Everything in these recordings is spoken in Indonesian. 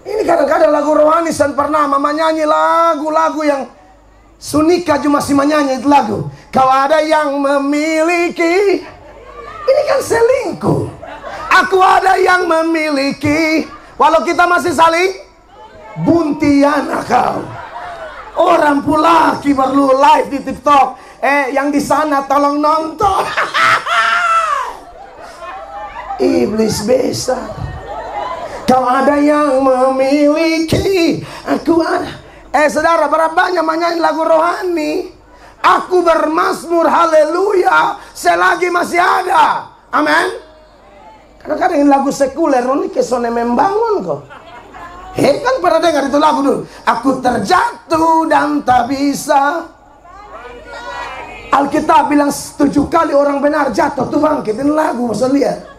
Ini kadang-kadang lagu rohani San pernah mama nyanyi lagu-lagu yang Sunika cuma masih menyanyi itu lagu. Kau ada yang memiliki. Ini kan selingkuh. Aku ada yang memiliki. Walau kita masih saling buntiana kau. Orang pula perlu live di TikTok. Yang di sana tolong nonton. Iblis besar. Kau ada yang memiliki. Aku ada. Saudara, berapa banyak menyanyi lagu rohani. Aku bermazmur haleluya selagi masih ada. Amin. Kadang-kadang lagu sekuler ini kesone membangun kok. Kan pernah dengar itu lagu dulu. Aku terjatuh dan tak bisa. Alkitab bilang 7 kali orang benar jatuh tuh bangkit. Ini lagu, masa lihat.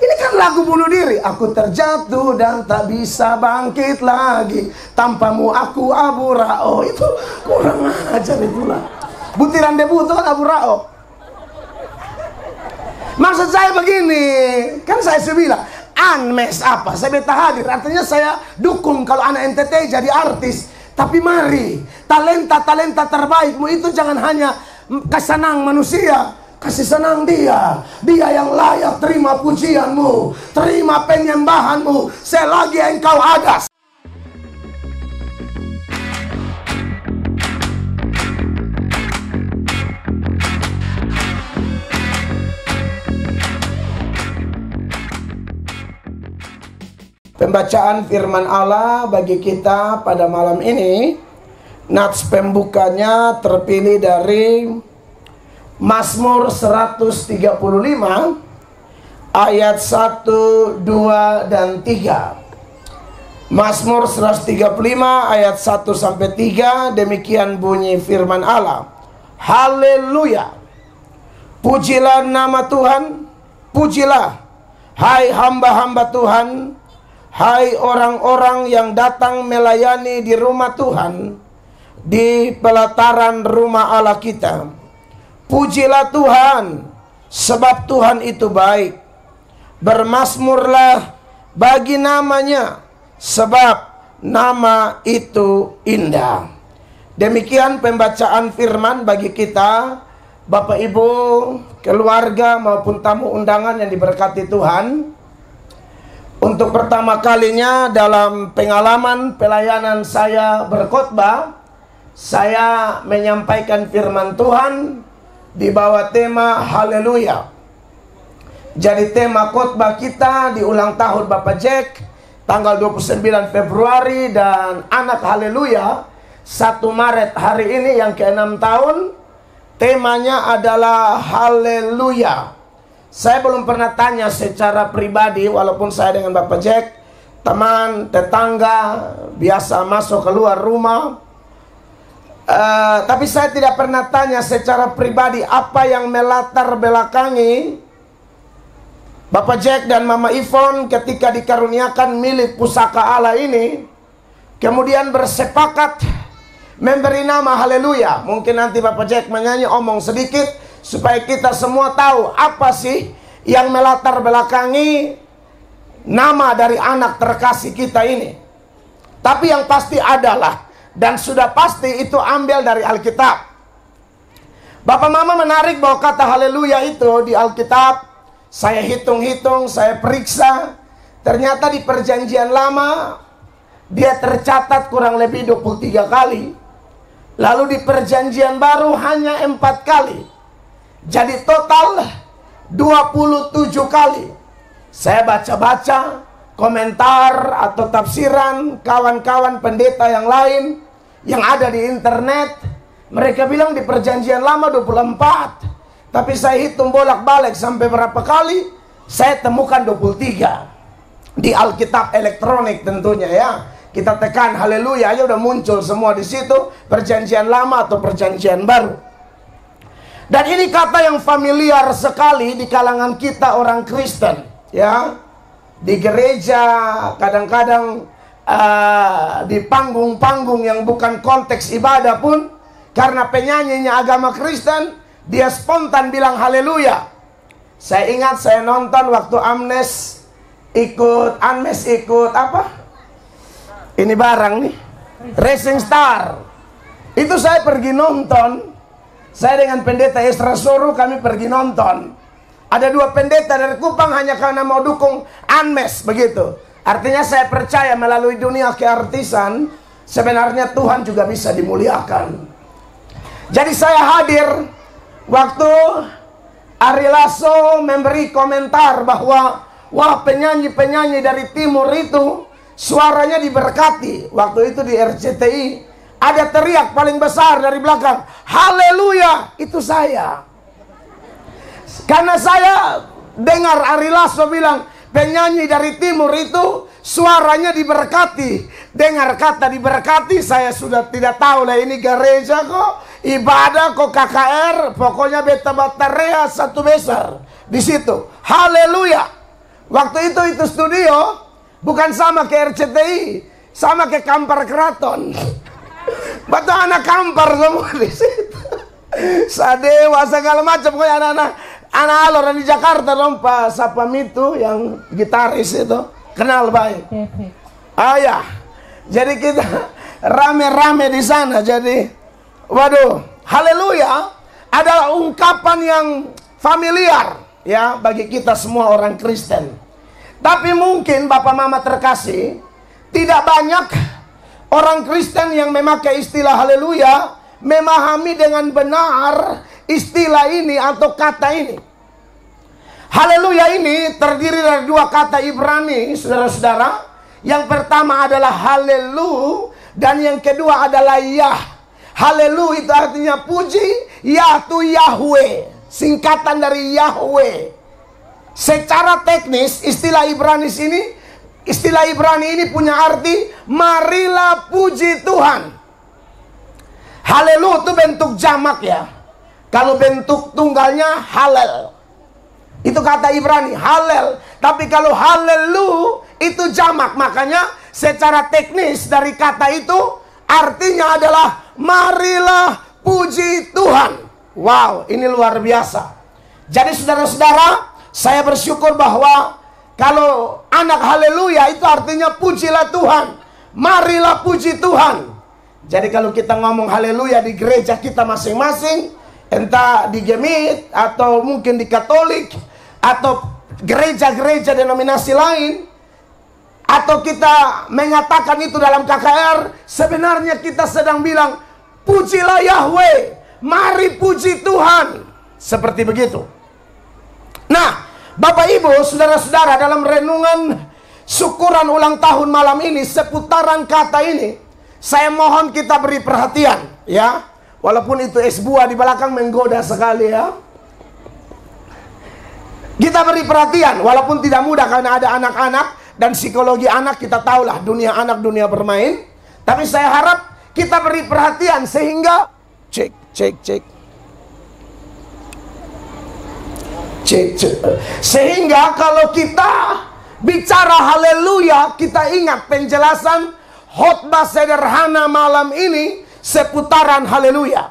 Ini kan lagu bunuh diri. Aku terjatuh dan tak bisa bangkit lagi. Tanpamu aku Abu Ra'o. Itu kurang ajar itulah. Butiran debu itu kan Abu Ra'o. Maksud saya begini. Kan saya bilang Anmes apa? Saya beta hadir. Artinya saya dukung kalau anak NTT jadi artis. Tapi mari talenta-talenta terbaikmu itu jangan hanya kesenang manusia. Kasih senang dia. Dia yang layak terima pujianmu, terima penyembahanmu selagi engkau ada. Pembacaan firman Allah bagi kita pada malam ini. Nats pembukanya terpilih dari Mazmur 135 ayat 1, 2, dan 3. Mazmur 135 ayat 1 sampai 3. Demikian bunyi firman Allah. Haleluya. Pujilah nama Tuhan. Pujilah hai hamba-hamba Tuhan. Hai orang-orang yang datang melayani di rumah Tuhan, di pelataran rumah Allah kita. Pujilah Tuhan, sebab Tuhan itu baik. Bermazmurlah bagi namanya, sebab nama itu indah. Demikian pembacaan firman bagi kita, Bapak Ibu, keluarga maupun tamu undangan yang diberkati Tuhan. Untuk pertama kalinya dalam pengalaman pelayanan saya berkhotbah, saya menyampaikan firman Tuhan di bawah tema haleluya. Jadi tema khotbah kita di ulang tahun Bapak Jack tanggal 29 Februari dan anak haleluya 1 Maret hari ini yang ke-6 tahun. Temanya adalah haleluya. Saya belum pernah tanya secara pribadi, walaupun saya dengan Bapak Jack teman, tetangga, biasa masuk keluar rumah. Tapi saya tidak pernah tanya secara pribadi apa yang melatar belakangi Bapak Jack dan Mama Ivon ketika dikaruniakan milik pusaka Allah ini, kemudian bersepakat memberi nama haleluya. Mungkin nanti Bapak Jack menyanyi omong sedikit supaya kita semua tahu apa sih yang melatar belakangi nama dari anak terkasih kita ini. Tapi yang pasti adalah, dan sudah pasti itu ambil dari Alkitab. Bapak Mama menarik bahwa kata haleluya itu di Alkitab. Saya hitung-hitung, saya periksa. Ternyata di perjanjian lama dia tercatat kurang lebih 23 kali. Lalu di perjanjian baru hanya 4 kali. Jadi total 27 kali. Saya baca-baca komentar atau tafsiran kawan-kawan pendeta yang lain yang ada di internet. Mereka bilang di perjanjian lama 24. Tapi saya hitung bolak-balik sampai berapa kali, saya temukan 23. Di Alkitab elektronik tentunya ya. Kita tekan haleluya aja udah muncul semua di situ, perjanjian lama atau perjanjian baru. Dan ini kata yang familiar sekali di kalangan kita orang Kristen, ya. Di gereja kadang-kadang di panggung-panggung yang bukan konteks ibadah pun, karena penyanyinya agama Kristen, dia spontan bilang haleluya. Saya ingat saya nonton waktu Anmes ikut apa? Ini barang nih, Racing Star. Itu saya pergi nonton. Saya dengan pendeta Esra Soru kami pergi nonton. Ada 2 pendeta dari Kupang hanya karena mau dukung Anmes, begitu. Artinya saya percaya melalui dunia keartisan, sebenarnya Tuhan juga bisa dimuliakan. Jadi saya hadir waktu Ari Lasso memberi komentar bahwa wah, penyanyi-penyanyi dari timur itu suaranya diberkati. Waktu itu di RCTI ada teriak paling besar dari belakang, haleluya, itu saya. Karena saya dengar Ari Lasso bilang penyanyi dari timur itu suaranya diberkati. Dengar kata diberkati, saya sudah tidak tahu lah ini gereja kok, ibadah kok, KKR, pokoknya beta batarea satu besar di situ. Haleluya. Waktu itu studio bukan sama ke RCTI, sama ke Kampar Keraton. Betul, anak Kampar semua di situ. Sadewa segala macam, pokoknya anak alor di Jakarta dong, Pak Sapam itu yang gitaris itu kenal baik. Ya, jadi kita rame-rame di sana. Jadi, waduh, haleluya adalah ungkapan yang familiar ya bagi kita semua orang Kristen. Tapi mungkin Bapak Mama terkasih, tidak banyak orang Kristen yang memakai istilah haleluya, memahami dengan benar istilah ini atau kata ini. Haleluya ini terdiri dari 2 kata Ibrani, saudara-saudara. Yang pertama adalah halelu, dan yang kedua adalah yah. Halelu itu artinya puji, yah itu Yahweh, singkatan dari Yahweh. Secara teknis istilah Ibrani ini punya arti marilah puji Tuhan. Halelu itu bentuk jamak ya. Kalau bentuk tunggalnya halel, itu kata Ibrani halel. Tapi kalau halelu itu jamak, makanya secara teknis dari kata itu artinya adalah marilah puji Tuhan. Wow, ini luar biasa. Jadi saudara-saudara, saya bersyukur bahwa kalau anak haleluya itu artinya pujilah Tuhan, marilah puji Tuhan. Jadi kalau kita ngomong haleluya di gereja kita masing-masing, entah di Gemit atau mungkin di Katolik atau gereja-gereja denominasi lain, atau kita mengatakan itu dalam KKR, sebenarnya kita sedang bilang pujilah Yahweh, mari puji Tuhan. Seperti begitu. Nah, Bapak Ibu, saudara-saudara, dalam renungan syukuran ulang tahun malam ini, seputaran kata ini, saya mohon kita beri perhatian ya. Walaupun itu es buah di belakang menggoda sekali ya. Kita beri perhatian, walaupun tidak mudah karena ada anak-anak dan psikologi anak, kita tahulah dunia anak, dunia bermain. Tapi saya harap kita beri perhatian sehingga sehingga kalau kita bicara haleluya, kita ingat penjelasan khotbah sederhana malam ini seputaran haleluya.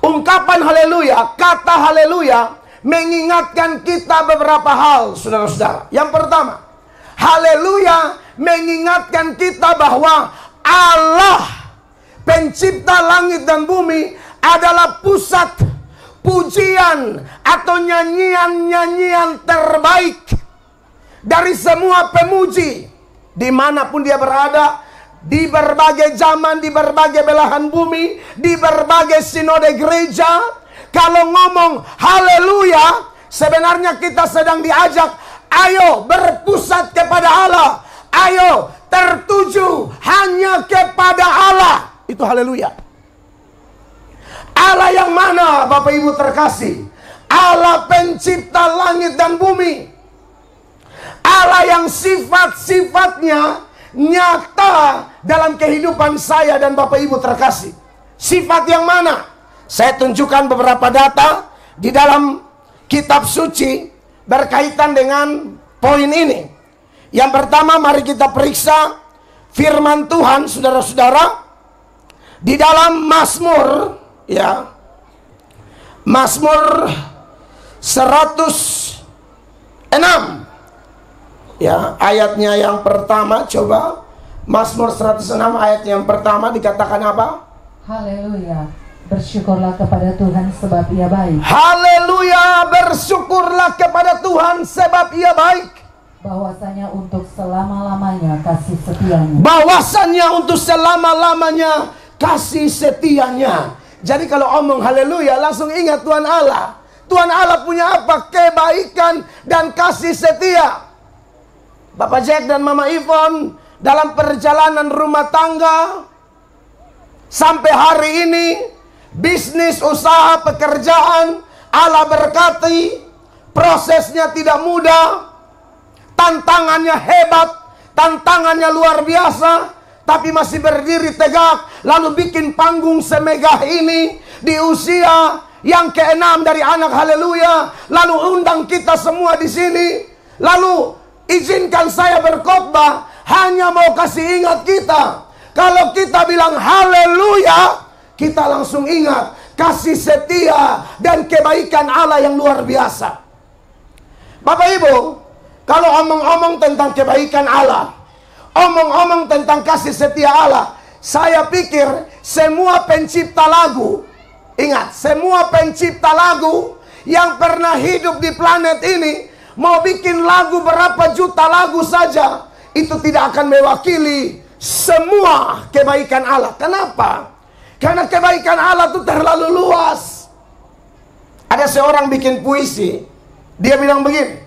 Ungkapan haleluya, kata haleluya mengingatkan kita beberapa hal, saudara-saudara. Yang pertama, haleluya mengingatkan kita bahwa Allah pencipta langit dan bumi adalah pusat pujian atau nyanyian-nyanyian terbaik dari semua pemuji dimanapun dia berada, di berbagai zaman, di berbagai belahan bumi, di berbagai sinode gereja. Kalau ngomong haleluya, sebenarnya kita sedang diajak, ayo berpusat kepada Allah, ayo tertuju hanya kepada Allah. Itu haleluya. Allah yang mana, Bapak Ibu terkasih? Allah pencipta langit dan bumi. Allah yang sifat-sifatnya nyata dalam kehidupan saya dan Bapak Ibu terkasih. Sifat yang mana? Saya tunjukkan beberapa data di dalam kitab suci berkaitan dengan poin ini. Yang pertama, mari kita periksa firman Tuhan, saudara-saudara, di dalam Mazmur, ya, Mazmur 106, ya, ayatnya yang pertama, coba Mazmur 106 ayat yang pertama dikatakan apa? Haleluya, bersyukurlah kepada Tuhan sebab Ia baik. Haleluya, bersyukurlah kepada Tuhan sebab Ia baik. Bahwasanya untuk selama-lamanya kasih setianya. Bahwasannya untuk selama-lamanya kasih setianya. Jadi kalau omong haleluya langsung ingat Tuhan Allah. Tuhan Allah punya apa? Kebaikan dan kasih setia. Bapak Jack dan Mama Ivon dalam perjalanan rumah tangga sampai hari ini, bisnis, usaha, pekerjaan Allah berkati. Prosesnya tidak mudah, tantangannya hebat, tantangannya luar biasa, tapi masih berdiri tegak, lalu bikin panggung semegah ini di usia yang ke-6 dari anak haleluya, lalu undang kita semua di sini, lalu izinkan saya berkhotbah, hanya mau kasih ingat kita, kalau kita bilang haleluya, kita langsung ingat kasih setia dan kebaikan Allah yang luar biasa. Bapak Ibu, kalau omong-omong tentang kebaikan Allah, omong-omong tentang kasih setia Allah, saya pikir semua pencipta lagu, ingat, semua pencipta lagu yang pernah hidup di planet ini, mau bikin lagu berapa juta lagu saja, itu tidak akan mewakili semua kebaikan Allah. Kenapa? Karena kebaikan Allah itu terlalu luas. Ada seorang bikin puisi, dia bilang begini,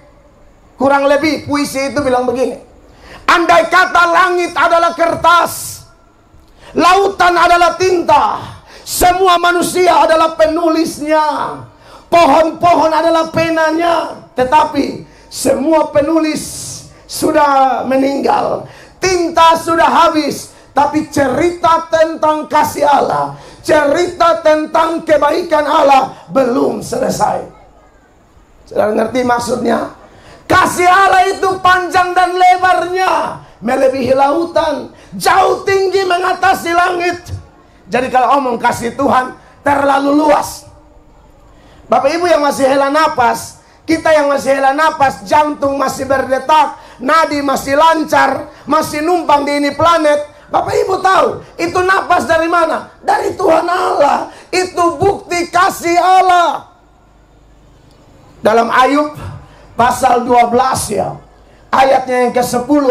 kurang lebih puisi itu bilang begini: andai kata langit adalah kertas, lautan adalah tinta, semua manusia adalah penulisnya, pohon-pohon adalah penanya, tetapi semua penulis sudah meninggal, tinta sudah habis, tapi cerita tentang kasih Allah, cerita tentang kebaikan Allah belum selesai. Saudara ngerti maksudnya? Kasih Allah itu panjang dan lebarnya melebihi lautan, jauh tinggi mengatasi langit. Jadi kalau omong kasih Tuhan terlalu luas. Bapak Ibu yang masih hela napas, kita yang masih hela napas, jantung masih berdetak, nadi masih lancar, masih numpang di ini planet. Bapak Ibu tahu itu napas dari mana? Dari Tuhan Allah. Itu bukti kasih Allah. Dalam Ayub pasal 12 ya, ayatnya yang ke-10,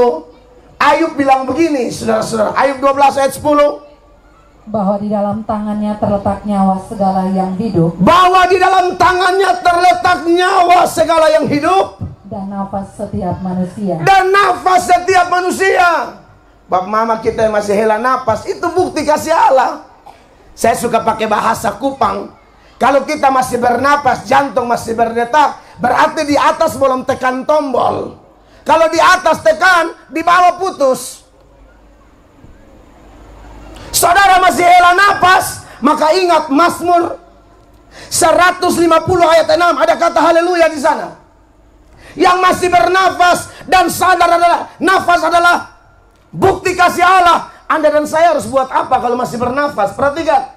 Ayub bilang begini, saudara-saudara. Ayub 12 ayat 10. Bahwa di dalam tangannya terletak nyawa segala yang hidup. Bahwa di dalam tangannya terletak nyawa segala yang hidup. Dan nafas setiap manusia. Dan nafas setiap manusia. Bapak mama kita yang masih hela nafas, itu bukti kasih Allah. Saya suka pakai bahasa Kupang. Kalau kita masih bernapas, jantung masih berdetak, berarti di atas belum tekan tombol. Kalau di atas tekan, di bawah putus. Saudara masih hela napas, maka ingat Mazmur 150 ayat 6, ada kata haleluya di sana. Yang masih bernafas dan sadar adalah nafas adalah bukti kasih Allah. Anda dan saya harus buat apa kalau masih bernafas? Perhatikan.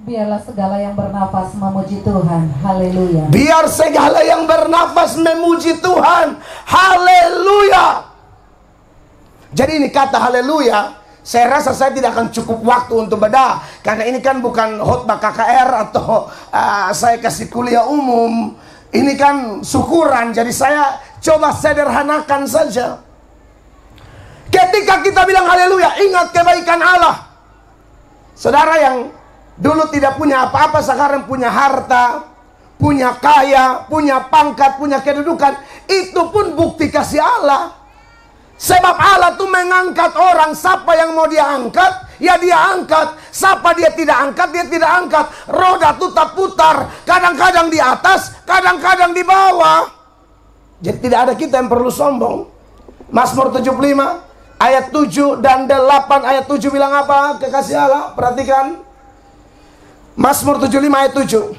Biarlah segala yang bernafas memuji Tuhan. Haleluya. Biar segala yang bernafas memuji Tuhan. Haleluya. Jadi ini kata haleluya, saya rasa saya tidak akan cukup waktu untuk bedah, karena ini kan bukan khotbah KKR atau saya kasih kuliah umum. Ini kan syukuran, jadi saya coba sederhanakan saja. Ketika kita bilang haleluya, ingat kebaikan Allah. Saudara yang dulu tidak punya apa-apa, sekarang punya harta, punya kaya, punya pangkat, punya kedudukan, itu pun bukti kasih Allah. Sebab Allah tuh mengangkat orang. Siapa yang mau dia angkat, ya dia angkat. Siapa dia tidak angkat, dia tidak angkat. Roda tuh tak putar, kadang-kadang di atas, kadang-kadang di bawah. Jadi tidak ada kita yang perlu sombong. Mazmur 75 ayat 7 dan 8 ayat 7 bilang apa? Kekasih Allah, perhatikan. Mazmur 75 ayat 7.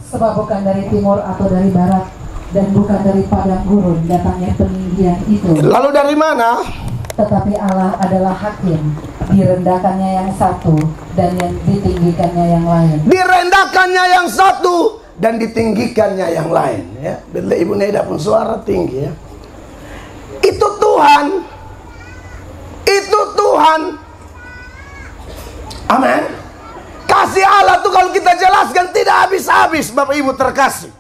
Sebab bukan dari timur atau dari barat, dan bukan dari padang gurun datangnya peninggian itu. Lalu dari mana? Tetapi Allah adalah hakim, direndahkannya yang satu dan yang ditinggikannya yang lain. Direndahkannya yang satu dan ditinggikannya yang lain. Ya, bila Ibu Neda pun suara tinggi ya. Itu Tuhan. Tuhan. Amin. Kasih Allah tuh kalau kita jelaskan tidak habis-habis, Bapak Ibu terkasih.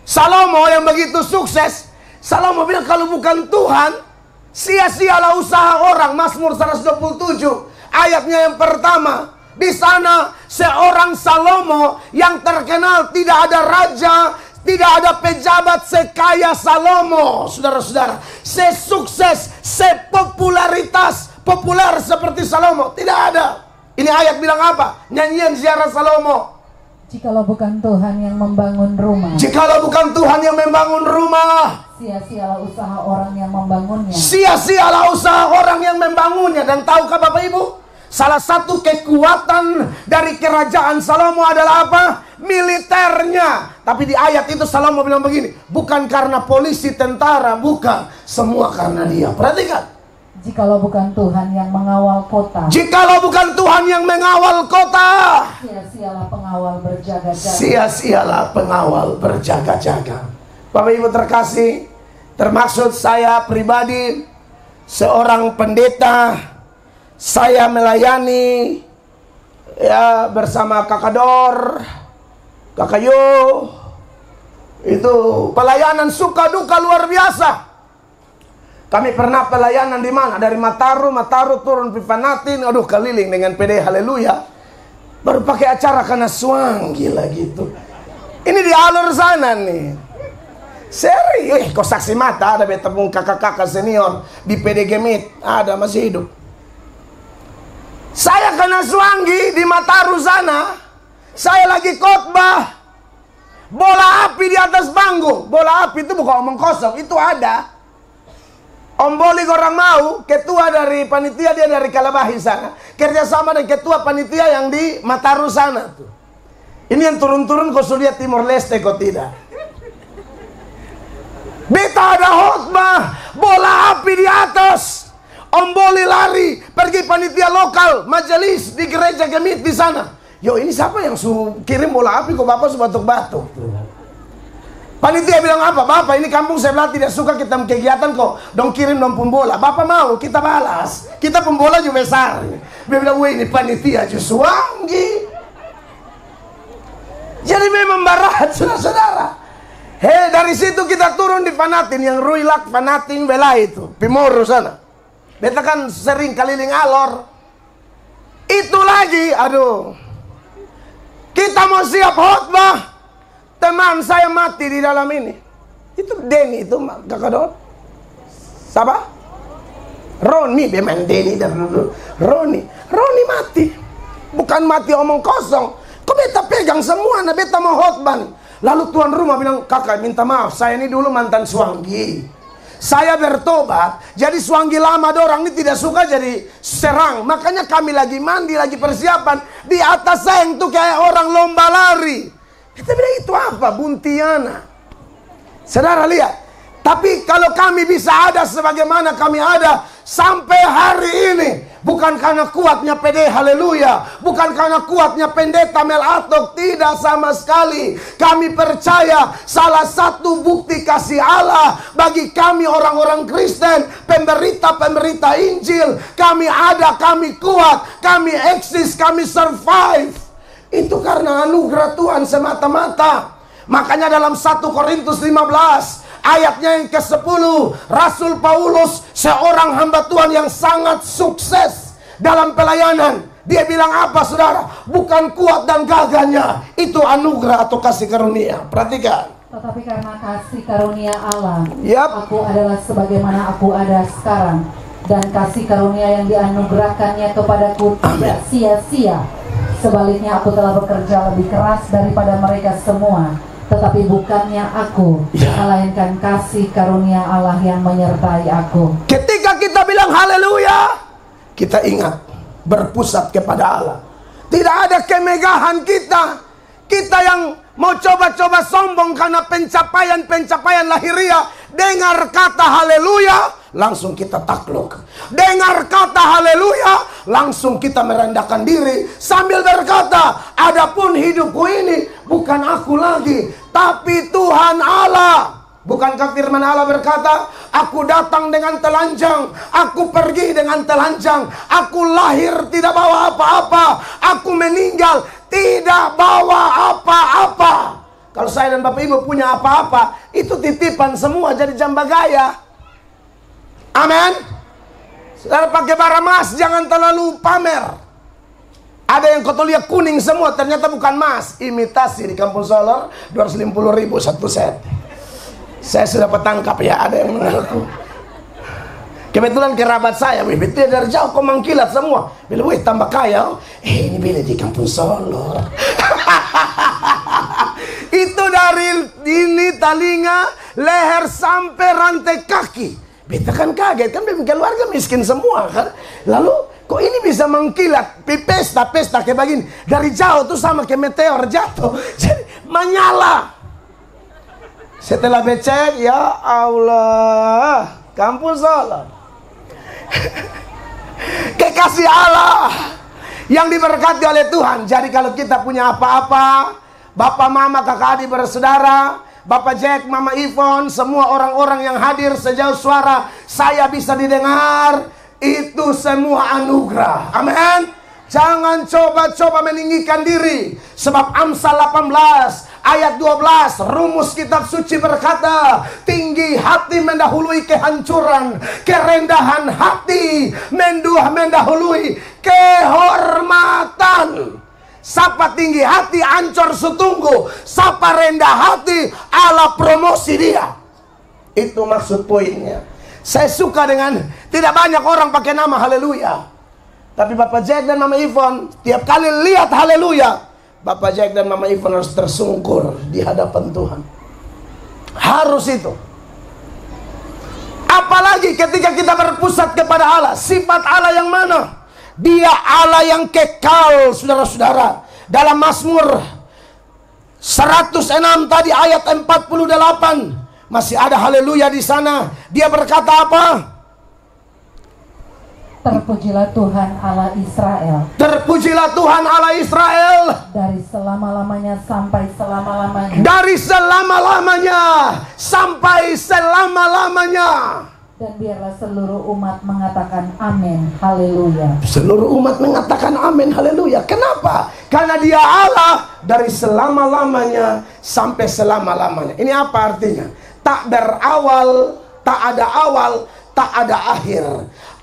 Salomo yang begitu sukses, Salomo bilang kalau bukan Tuhan, sia-sialah usaha orang. Mazmur 127 ayatnya yang pertama. Di sana seorang Salomo yang terkenal, tidak ada raja, tidak ada pejabat sekaya Salomo, saudara-saudara. Sesukses, populer seperti Salomo, tidak ada. Ini ayat bilang apa? Nyanyian ziarah Salomo. Jikalau bukan Tuhan yang membangun rumah, jikalau bukan Tuhan yang membangun rumah, sia-sialah usaha orang yang membangunnya. Sia-sialah usaha orang yang membangunnya. Dan tahukah Bapak Ibu, salah satu kekuatan dari kerajaan Salomo adalah apa? Militernya. Tapi di ayat itu Salomo bilang begini, bukan karena polisi, tentara, bukan. Semua karena dia. Perhatikan. Jikalau bukan Tuhan yang mengawal kota, jikalau bukan Tuhan yang mengawal kota, sia-sialah pengawal berjaga-jaga. Sia-sialah pengawal berjaga-jaga. Bapak Ibu terkasih, termaksud saya pribadi, seorang pendeta. Saya melayani ya bersama Kakak Dor, Kakak Yo. Itu pelayanan suka duka luar biasa. Kami pernah pelayanan di mana? Dari Mataru turun Pipanatin, aduh keliling dengan PD Haleluya. Baru pakai acara karena suang, gila gitu. Ini di alur sana nih. Serius, kok saksi mata ada betepung kakak-kakak senior di PD Gemit, ada masih hidup. Saya kena suanggi di Mataru sana. Saya lagi khotbah. Bola api di atas panggung. Bola api itu bukan omong kosong, itu ada. Om Boli orang mau, ketua dari panitia, dia dari Kalabahi sana. Kerjasama dengan ketua panitia yang di Mataru sana tuh. Ini yang turun-turun kau sudah lihat Timor Leste kau tidak. Beta ada khotbah, bola api di atas. Om Boli lari, pergi panitia lokal, majelis di gereja Gemit di sana. Yo, ini siapa yang suruh kirim bola api kok Bapak sebatuk-batuk? Panitia bilang apa? Bapak, ini kampung sebelah tidak suka kita kegiatan kok. Dong kirim dong pembola. Bapak mau, kita balas. Kita pembola juga besar. Dia bilang, wah ini panitia Juswangi. Jadi memang barat, saudara-saudara. Dari situ kita turun di Fanatin. Yang Ruilak, Fanatin, Bela itu. Pimoro sana. Beta kan sering keliling alor. Itu lagi, aduh. Kita mau siap khotbah. Teman saya mati di dalam ini. Itu Denny itu Kakak Dor. Siapa? Roni, memang Denny dan Roni. Roni mati. Bukan mati omong kosong. Kok beta pegang semua, nah beta mau khotbah. Lalu tuan rumah bilang, kakak minta maaf, saya ini dulu mantan suanggi. Saya bertobat, jadi suanggi lama dorang ini tidak suka jadi serang. Makanya kami lagi mandi, lagi persiapan. Di atas seng tuh kayak orang lomba lari. Kita bilang itu apa? Buntiana. Saudara lihat. Tapi kalau kami bisa ada sebagaimana kami ada sampai hari ini. Bukan karena kuatnya PD Haleluya. Bukan karena kuatnya pendeta Melatok. Tidak sama sekali. Kami percaya salah satu bukti kasih Allah bagi kami orang-orang Kristen. Pemberita-pemberita Injil. Kami ada, kami kuat. Kami eksis, kami survive. Itu karena anugerah Tuhan semata-mata. Makanya dalam 1 Korintus 15 ayatnya yang ke-10, Rasul Paulus, seorang hamba Tuhan yang sangat sukses dalam pelayanan, dia bilang apa saudara? Bukan kuat dan gagahnya, itu anugerah atau kasih karunia. Perhatikan. Tetapi karena kasih karunia Allah, Yap. aku adalah sebagaimana aku ada sekarang. Dan kasih karunia yang dianugerahkannya kepadaku tidak sia-sia. Sebaliknya aku telah bekerja lebih keras daripada mereka semua. Tetapi bukannya aku, melainkan kasih karunia Allah yang menyertai aku. Ketika kita bilang haleluya, kita ingat berpusat kepada Allah. Tidak ada kemegahan kita. Kita yang mau coba-coba sombong karena pencapaian lahiriah. Dengar kata haleluya, langsung kita takluk. Dengar kata haleluya, langsung kita merendahkan diri sambil berkata, adapun hidupku ini bukan aku lagi, tapi Tuhan Allah. Bukankah firman Allah berkata, aku datang dengan telanjang, aku pergi dengan telanjang, aku lahir tidak bawa apa-apa, aku meninggal tidak bawa apa-apa. Kalau saya dan Bapak Ibu punya apa-apa, itu titipan semua jadi jambagaya. Amin. Saudara pakai barang emas, jangan terlalu pamer. Ada yang kotolia kuning semua, ternyata bukan emas, imitasi. Di Kampung Solo 250.000 satu set. Saya sudah petangkap ya, ada yang mengaku. Kebetulan kerabat saya, wih, betul dari jauh kok mengkilat semua. Bila, wih, tambah kaya. Ini bila di Kampung Solo. Itu dari ini telinga, leher sampai rantai kaki. Beta kan kaget, kan keluarga miskin semua kan. Lalu kok ini bisa mengkilat, pesta kayak begini. Dari jauh tuh sama kayak meteor jatuh. Jadi menyala. Setelah becek, ya Allah, Kampung Solo. Kekasih Allah yang diberkati oleh Tuhan. Jadi kalau kita punya apa-apa, Bapak, Mama, Kakak, adik, bersaudara, Bapak Jack, Mama Ivon, semua orang-orang yang hadir sejauh suara saya bisa didengar, itu semua anugerah. Amin. Jangan coba-coba meninggikan diri. Sebab Amsal 18 ayat 12, rumus kitab suci berkata, tinggi hati mendahului kehancuran, kerendahan hati mendahului kehormatan. Sapa tinggi hati ancor setunggu, sapa rendah hati Allah promosi dia. Itu maksud poinnya. Saya suka dengan tidak banyak orang pakai nama haleluya. Tapi Bapak Jack dan Mama Ivon, tiap kali lihat haleluya, Bapak Jack dan Mama Ivon harus tersungkur di hadapan Tuhan. Harus itu. Apalagi ketika kita berpusat kepada Allah. Sifat Allah yang mana? Dia Allah yang kekal, saudara-saudara. Dalam Mazmur 106 tadi ayat 48, masih ada haleluya di sana. Dia berkata apa? Terpujilah Tuhan Allah Israel. Terpujilah Tuhan Allah Israel. Dari selama-lamanya sampai selama-lamanya. Dari selama-lamanya sampai selama-lamanya. Dan biarlah seluruh umat mengatakan amin, haleluya. Seluruh umat mengatakan amin, haleluya. Kenapa? Karena dia Allah dari selama-lamanya sampai selama-lamanya. Ini apa artinya? Tak berawal, tak ada awal, tak ada akhir.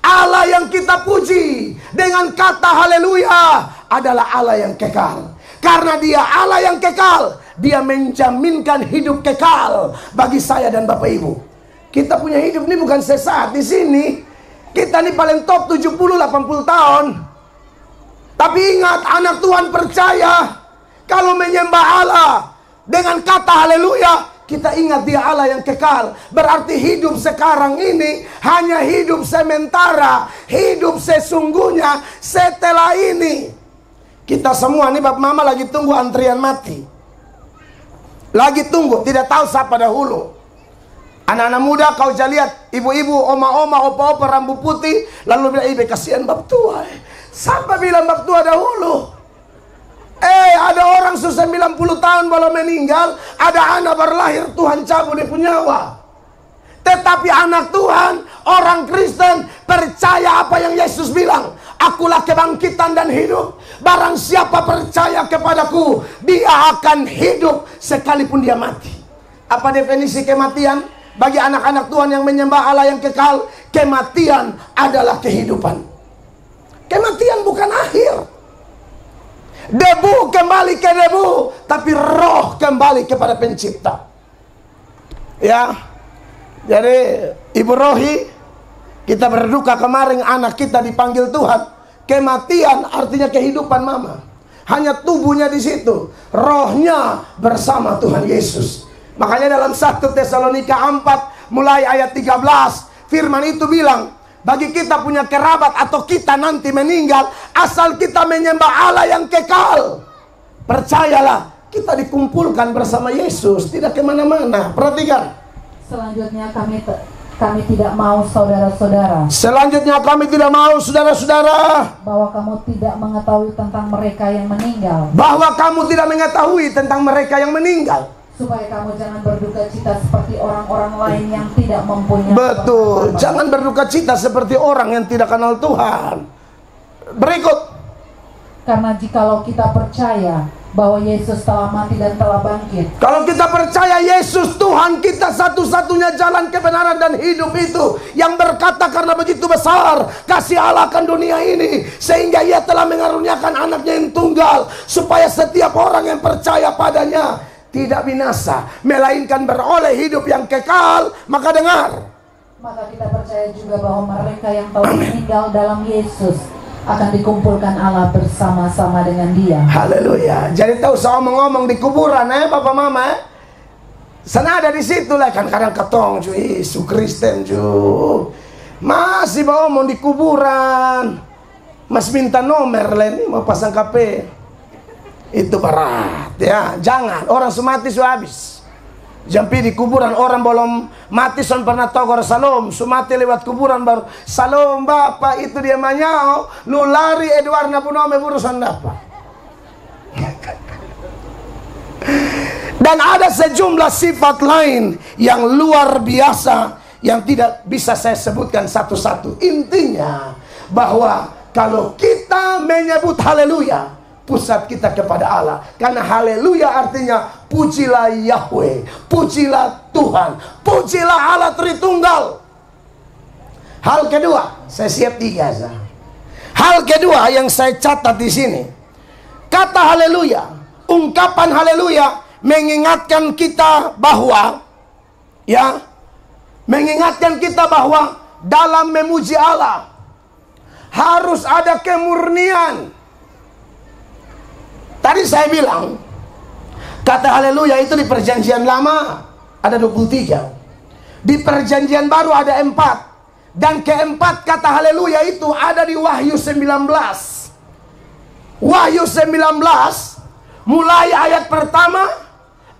Allah yang kita puji dengan kata haleluya adalah Allah yang kekal. Karena dia Allah yang kekal, dia menjaminkan hidup kekal bagi saya dan Bapak Ibu. Kita punya hidup ini bukan sesaat di sini. Kita ini paling top 70-80 tahun. Tapi ingat, anak Tuhan percaya kalau menyembah Allah dengan kata haleluya, kita ingat dia Allah yang kekal. Berarti hidup sekarang ini hanya hidup sementara. Hidup sesungguhnya setelah ini. Kita semua nih Bapak Mama lagi tunggu antrian mati. Lagi tunggu, tidak tahu siapa dahulu. Anak-anak muda kau bisa lihat, ibu-ibu, oma-oma, opa-opa rambut putih, lalu bilang, ibe kasihan bab tua. Siapa bilang bab tua dahulu? Ada orang susah 90 tahun baru meninggal, ada anak berlahir, Tuhan cabut dia punya nyawa. Tetapi anak Tuhan, orang Kristen, percaya apa yang Yesus bilang. Akulah kebangkitan dan hidup. Barang siapa percaya kepadaku, dia akan hidup sekalipun dia mati. Apa definisi kematian? Bagi anak-anak Tuhan yang menyembah Allah yang kekal, kematian adalah kehidupan. Kematian bukan akhir. Debu kembali ke debu, tapi roh kembali kepada pencipta. Ya. Jadi Ibu Rohi, kita berduka kemarin anak kita dipanggil Tuhan. Kematian artinya kehidupan mama. Hanya tubuhnya di situ, rohnya bersama Tuhan Yesus. Makanya dalam 1 Tesalonika 4 mulai ayat 13, firman itu bilang, bagi kita punya kerabat atau kita nanti meninggal, asal kita menyembah Allah yang kekal, percayalah, kita dikumpulkan bersama Yesus, tidak kemana-mana. Perhatikan. Selanjutnya kami tidak mau saudara-saudara. Selanjutnya kami tidak mau saudara-saudara, bahwa kamu tidak mengetahui tentang mereka yang meninggal. bahwa kamu tidak mengetahui tentang mereka yang meninggal. supaya kamu jangan berduka cita seperti orang-orang lain yang tidak mempunyai. Betul, jangan berduka cita seperti orang yang tidak kenal Tuhan. Berikut. Karena jikalau kita percaya bahwa Yesus telah mati dan telah bangkit. Kalau kita percaya Yesus Tuhan kita, satu-satunya jalan kebenaran dan hidup itu, yang berkata karena begitu besar kasih Allah akan dunia ini, sehingga Ia telah mengaruniakan anaknya yang tunggal, supaya setiap orang yang percaya padanya tidak binasa, melainkan beroleh hidup yang kekal. Maka dengar, maka kita percaya juga bahwa mereka yang telah meninggal dalam Yesus akan dikumpulkan Allah bersama-sama dengan Dia. Haleluya. Jadi tahu saya ngomong di kuburan, Bapak Mama. Sana ada di situ lah, kan kadang ketong cuy, Isu Kristen cuy. Masih bawa ngomong di kuburan. Mas minta nomor lah ini mau pasang KP. Itu berat ya. Jangan, orang semati sudah habis. Jampi di kuburan orang belum mati son pernah togor salom, sumati lewat kuburan baru salom bapak itu dia manyao, lu lari Edward na punome burusan dapat. Dan ada sejumlah sifat lain yang luar biasa yang tidak bisa saya sebutkan satu-satu. Intinya bahwa kalau kita menyebut haleluya, pusat kita kepada Allah. Karena haleluya artinya pujilah Yahweh, pujilah Tuhan, pujilah Allah Tritunggal. Hal kedua, saya siap 3. Hal kedua yang saya catat di sini, kata haleluya, ungkapan haleluya mengingatkan kita bahwa, ya, mengingatkan kita bahwa dalam memuji Allah harus ada kemurnian. Tadi saya bilang kata haleluya itu di perjanjian lama ada 23, di perjanjian baru ada 4, dan keempat kata haleluya itu ada di Wahyu 19. Wahyu 19 mulai ayat pertama,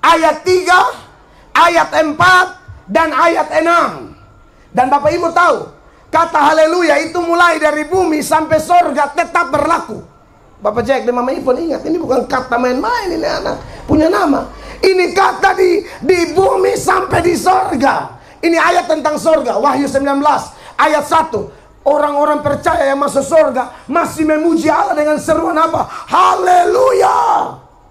ayat 3, ayat 4, dan ayat 6. Dan Bapak Ibu tahu kata haleluya itu mulai dari bumi sampai sorga tetap berlaku. Bapak Jack dan Mama Ipon ingat, ini bukan kata main-main, ini anak punya nama. Ini kata di bumi sampai di sorga. Ini ayat tentang sorga, Wahyu 19 ayat 1. Orang-orang percaya yang masuk sorga masih memuji Allah dengan seruan apa? Haleluya.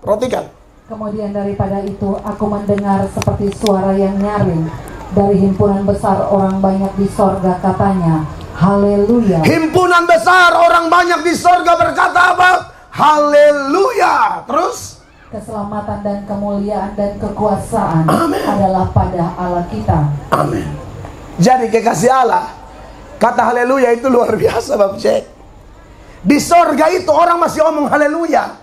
Perhatikan. Kemudian daripada itu aku mendengar seperti suara yang nyaring dari himpunan besar orang banyak di sorga, katanya, haleluya. Himpunan besar orang banyak di sorga berkata apa? Haleluya. Terus? Keselamatan dan kemuliaan dan kekuasaan, amen, adalah pada Allah kita. Amin. Jadi kekasih Allah, kata haleluya itu luar biasa Bapak Cek. Di sorga itu orang masih ngomong haleluya.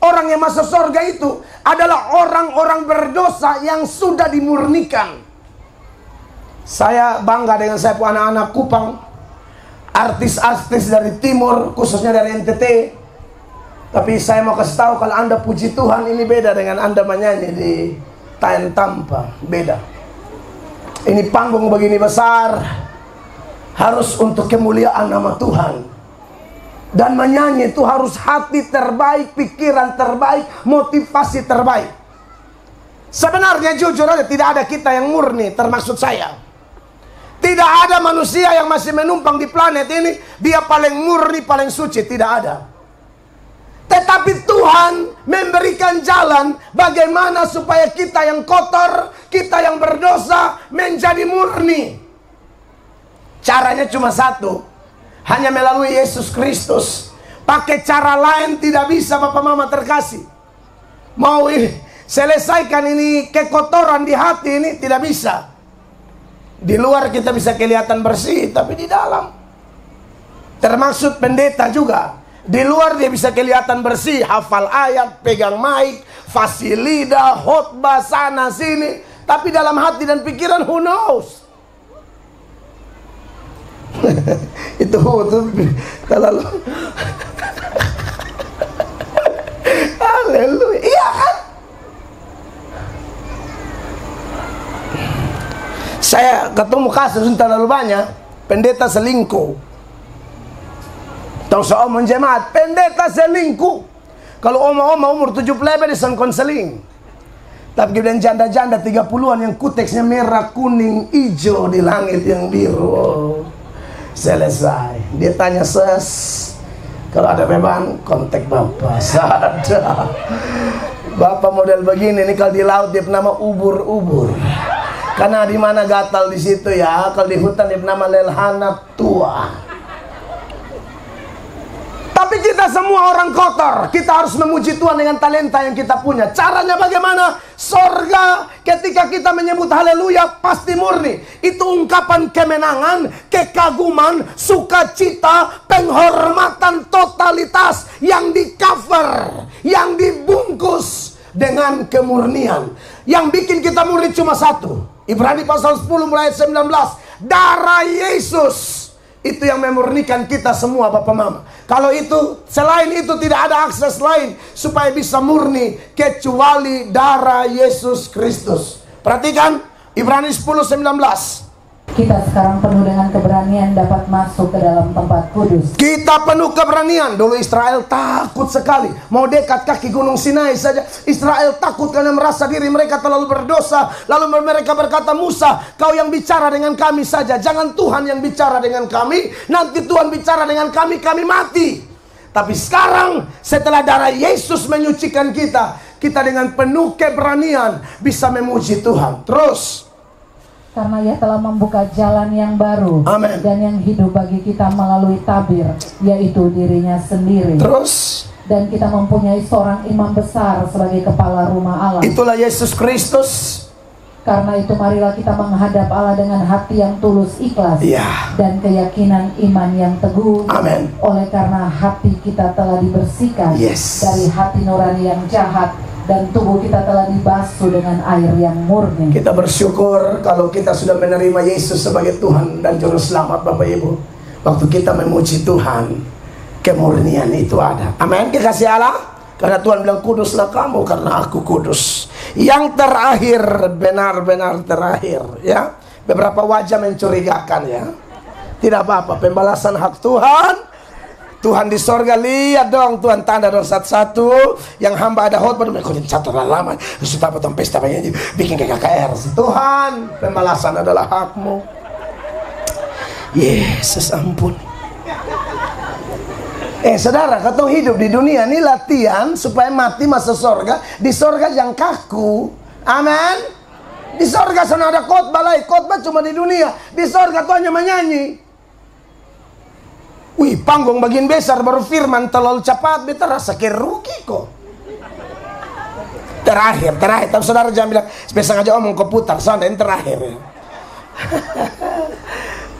Orang yang masuk sorga itu adalah orang-orang berdosa yang sudah dimurnikan. Saya bangga dengan saya anak-anak Kupang, artis-artis dari timur, khususnya dari NTT. Tapi saya mau kasih tahu, kalau Anda puji Tuhan ini beda dengan Anda menyanyi di Tayan Tampa, beda. Ini panggung begini besar, harus untuk kemuliaan nama Tuhan. Dan menyanyi itu harus hati terbaik, pikiran terbaik, motivasi terbaik. Sebenarnya jujur aja tidak ada kita yang murni, termasuk saya. Tidak ada manusia yang masih menumpang di planet ini dia paling murni, paling suci, tidak ada. Tetapi Tuhan memberikan jalan bagaimana supaya kita yang kotor, kita yang berdosa menjadi murni. Caranya cuma satu, hanya melalui Yesus Kristus. Pakai cara lain tidak bisa Bapak Mama terkasih. Mau selesaikan ini kekotoran di hati ini tidak bisa. Di luar kita bisa kelihatan bersih, tapi di dalam, termasuk pendeta juga, di luar dia bisa kelihatan bersih, hafal ayat, pegang mic, fasih lidah, khotbah sana sini, tapi dalam hati dan pikiran who knows. itu terlalu haleluya, iya kan? Saya ketemu kasus terlalu banyak pendeta selingkuh. Tahu saya omong jemaat, pendeta selingkuh. Kalau oma-oma umur 70 dia son konseling. Tapi kemudian janda-janda 30-an yang kuteksnya merah, kuning, hijau di langit yang biru. Oh, selesai. Dia tanya, Ses, kalau ada beban kontak Bapak. Ada. Bapak model begini nih, kalau di laut dia nama ubur-ubur. Karena di mana gatal di situ ya. Kalau di hutan dia nama lelhana tua. Tapi kita semua orang kotor. Kita harus memuji Tuhan dengan talenta yang kita punya. Caranya bagaimana? Sorga ketika kita menyebut haleluya pasti murni. Itu ungkapan kemenangan, kekaguman, sukacita, penghormatan totalitas yang di cover, yang dibungkus dengan kemurnian. Yang bikin kita murni cuma satu. Ibrani pasal 10 mulai ayat 19. Darah Yesus. Itu yang memurnikan kita semua Bapak Mama. Kalau itu, selain itu tidak ada akses lain supaya bisa murni kecuali darah Yesus Kristus. Perhatikan Ibrani 10:19. Kita sekarang penuh dengan keberanian dapat masuk ke dalam tempat kudus. Kita penuh keberanian. Dulu Israel takut sekali. Mau dekat kaki gunung Sinai saja Israel takut karena merasa diri mereka terlalu berdosa. Lalu mereka berkata, Musa, kau yang bicara dengan kami saja. Jangan Tuhan yang bicara dengan kami. Nanti Tuhan bicara dengan kami mati. Tapi sekarang setelah darah Yesus menyucikan kita, kita dengan penuh keberanian bisa memuji Tuhan. Terus, karena Ia telah membuka jalan yang baru. Amen. Dan yang hidup bagi kita melalui tabir, yaitu dirinya sendiri. Terus, dan kita mempunyai seorang imam besar sebagai kepala rumah Allah. Itulah Yesus Kristus. Karena itu marilah kita menghadap Allah dengan hati yang tulus ikhlas, dan keyakinan iman yang teguh. Amen. Oleh karena hati kita telah dibersihkan dari hati nurani yang jahat, dan tubuh kita telah dibasuh dengan air yang murni. Kita bersyukur kalau kita sudah menerima Yesus sebagai Tuhan dan Juru Selamat Bapak Ibu. Waktu kita memuji Tuhan, kemurnian itu ada. Amin. Kekasih Allah. Karena Tuhan bilang, kuduslah kamu karena aku kudus. Yang terakhir, benar-benar terakhir ya. Beberapa wajah mencurigakan ya. Tidak apa-apa, pembalasan hak Tuhan. Tuhan di sorga, lihat dong Tuhan, tanda dong satu-satu. Yang hamba ada khotbah, mereka catat lama. Sudah potong pesta pengen bikin KKR. Tuhan, pembalasan adalah hakmu. Yesus ampun. Saudara, kau hidup di dunia ini latihan supaya mati masuk sorga. Di sorga yang kaku. Amin. Di sorga sana ada khotbah lain. Khotbah cuma di dunia. Di sorga tuh hanya menyanyi. Wih, panggung bagian besar baru firman terlalu cepat, beta rasa kerugi kok. Terakhir. Tapi saudara jangan bilang, biasa aja omong komputer, soalnya yang terakhir ya.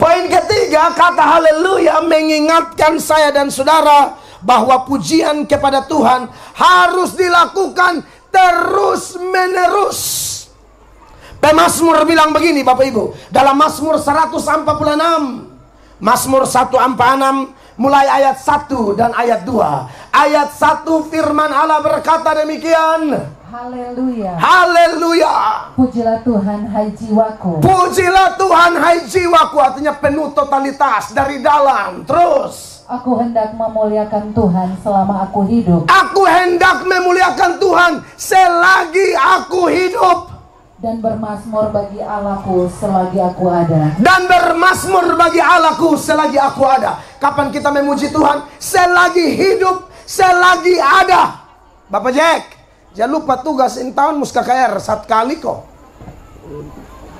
Poin ketiga, kata haleluya mengingatkan saya dan saudara bahwa pujian kepada Tuhan harus dilakukan terus menerus. Pemazmur bilang begini Bapak Ibu, dalam Mazmur 146. Mazmur 146 mulai ayat 1 dan ayat 2. Ayat 1 firman Allah berkata demikian. Haleluya. Haleluya. Pujilah Tuhan hai jiwaku. Pujilah Tuhan hai jiwaku, artinya penuh totalitas dari dalam. Terus, aku hendak memuliakan Tuhan selama aku hidup. Aku hendak memuliakan Tuhan selagi aku hidup. Dan bermazmur bagi Allahku selagi aku ada. Dan bermazmur bagi Allahku selagi aku ada. Kapan kita memuji Tuhan? Selagi hidup, selagi ada. Bapak Jack, jangan lupa tugas tahun mus KKR 1 kali kok.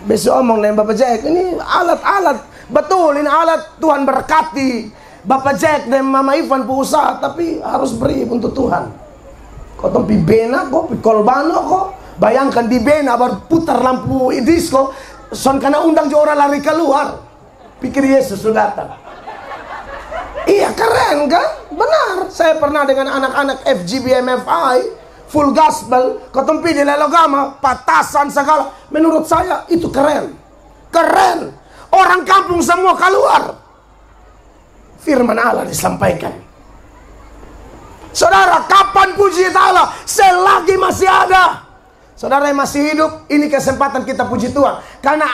Besok omong dengan Bapak Jack, ini alat-alat. Betul, ini alat Tuhan berkati. Bapak Jack dan Mama Ivan usaha, tapi harus beri untuk Tuhan. Kok tempi bena kok, kolbano kok. Bayangkan di bena baru putar lampu disco, son karena undang jo orang lari keluar. Pikir Yesus sudah datang. Iya keren kan? Benar. Saya pernah dengan anak-anak FGBMFI full gospel, ketempi di Lelogama, patasan segala. Menurut saya itu keren. Keren. Orang kampung semua keluar. Firman Allah disampaikan. Saudara, kapan puji Allah? Selagi masih ada. Saudara yang masih hidup, ini kesempatan kita puji Tuhan. Karena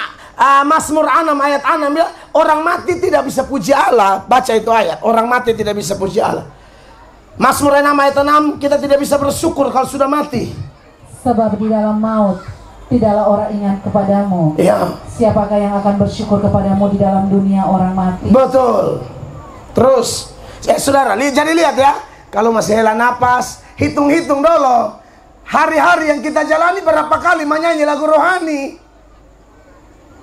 Mazmur 6 ayat 6 bilang, orang mati tidak bisa puji Allah. Baca itu ayat, orang mati tidak bisa puji Allah. Mazmur 6 ayat 6, kita tidak bisa bersyukur kalau sudah mati. Sebab di dalam maut tidaklah orang ingat kepadamu. Ya. Siapakah yang akan bersyukur kepadamu di dalam dunia orang mati? Betul. Terus, saudara, jadi lihat ya. Kalau masih hela napas, hitung-hitung dulu. Hari-hari yang kita jalani berapa kali menyanyi lagu rohani.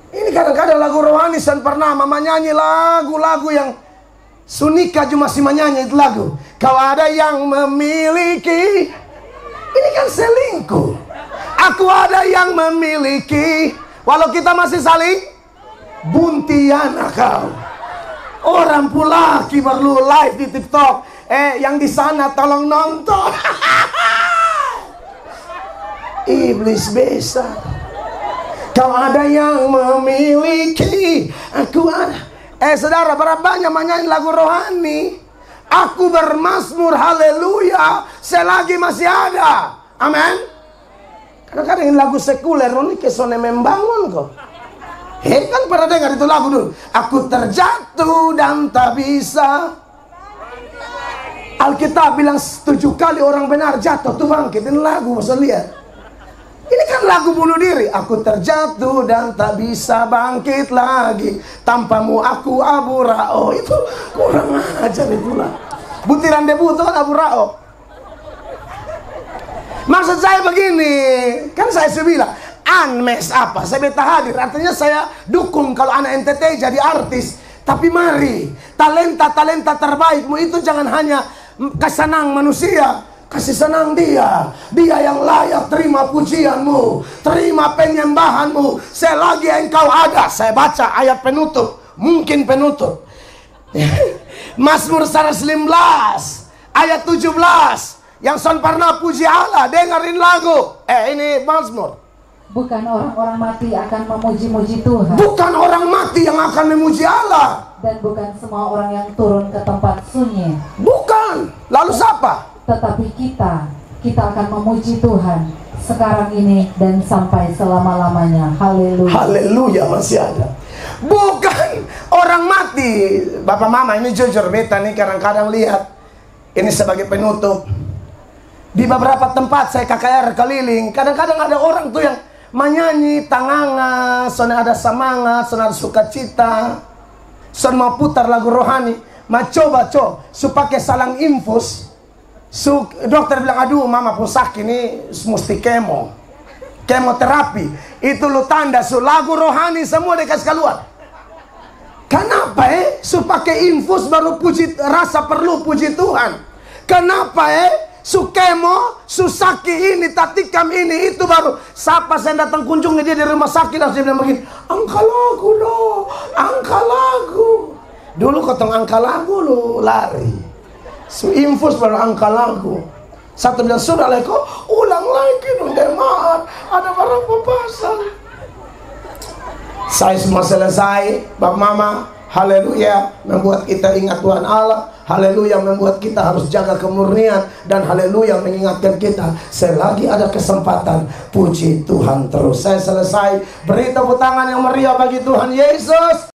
Ini kadang-kadang lagu rohani San Pernama menyanyi lagu-lagu yang Sunika cuma masih menyanyi itu lagu. Kau ada yang memiliki. Ini kan selingkuh. Aku ada yang memiliki. Walau kita masih saling buntian kau. Orang pula perlu live di TikTok. Yang di sana tolong nonton. Iblis besar. Kau ada yang memiliki. Aku ada. Saudara, berapa banyak menyanyi lagu rohani. Aku bermazmur haleluya selagi masih ada. Amin. Kadang-kadang ini lagu sekuler ini kesone membangun kok. Kan pernah dengar itu lagu dulu. Aku terjatuh dan tak bisa. Alkitab bilang 7 kali orang benar jatuh tuh bangkit. Ini lagu, masa lihat. Ini kan lagu bunuh diri. Aku terjatuh dan tak bisa bangkit lagi. Tanpamu aku Abu Ra'o. Itu kurang ajar itulah. Butiran debu itu kan Abu Ra'o. Maksud saya begini, kan saya bilang unmes apa? Saya beta hadir, artinya saya dukung kalau anak NTT jadi artis. Tapi mari, talenta-talenta terbaikmu itu jangan hanya kesenang manusia, kasih senang dia. Dia yang layak terima pujianmu, terima penyembahanmu selagi engkau ada. Saya baca ayat penutup, mungkin penutup. Mazmur 119 ayat 17. Yang son pernah puji Allah, dengerin lagu. Ini Mazmur. Bukan orang-orang mati akan memuji-muji Tuhan. Bukan orang mati yang akan memuji Allah. Dan bukan semua orang yang turun ke tempat sunyi. Bukan. Lalu siapa? Tetapi kita akan memuji Tuhan sekarang ini dan sampai selama-lamanya. Haleluya. Haleluya, masih ada. Bukan orang mati. Bapak mama ini jujur, beta nih kadang-kadang lihat. Ini sebagai penutup. Di beberapa tempat saya KKR keliling, kadang-kadang ada orang tuh yang menyanyi tangangan, soalnya ada semangat, soalnya ada sukacita, soalnya mau putar lagu rohani, mau coba supaya salang infus. Dokter bilang, aduh mama pun sakit ini, mesti kemoterapi. Itu lu tanda, lagu rohani semua dikasih keluar. Kenapa supaya infus baru puji, rasa perlu puji Tuhan. Kenapa Sukemo, susaki ini, tatikam ini, itu baru. Siapa saya datang kunjungi dia di rumah sakit, langsung dia bilang begini, angka lagu loh, angka lagu. Dulu kotong angka lagu lu lari. Infus baru angka lagu. Satu bilang, sudah lah kok, ulang lagi dong, maaf, ada barang pasang. Saya semua selesai, Bapak Mama. Haleluya, membuat kita ingat Tuhan Allah. Haleluya, membuat kita harus jaga kemurnian. Dan haleluya, mengingatkan kita selagi ada kesempatan, puji Tuhan terus. Saya selesai. Beri tepuk tangan yang meriah bagi Tuhan Yesus.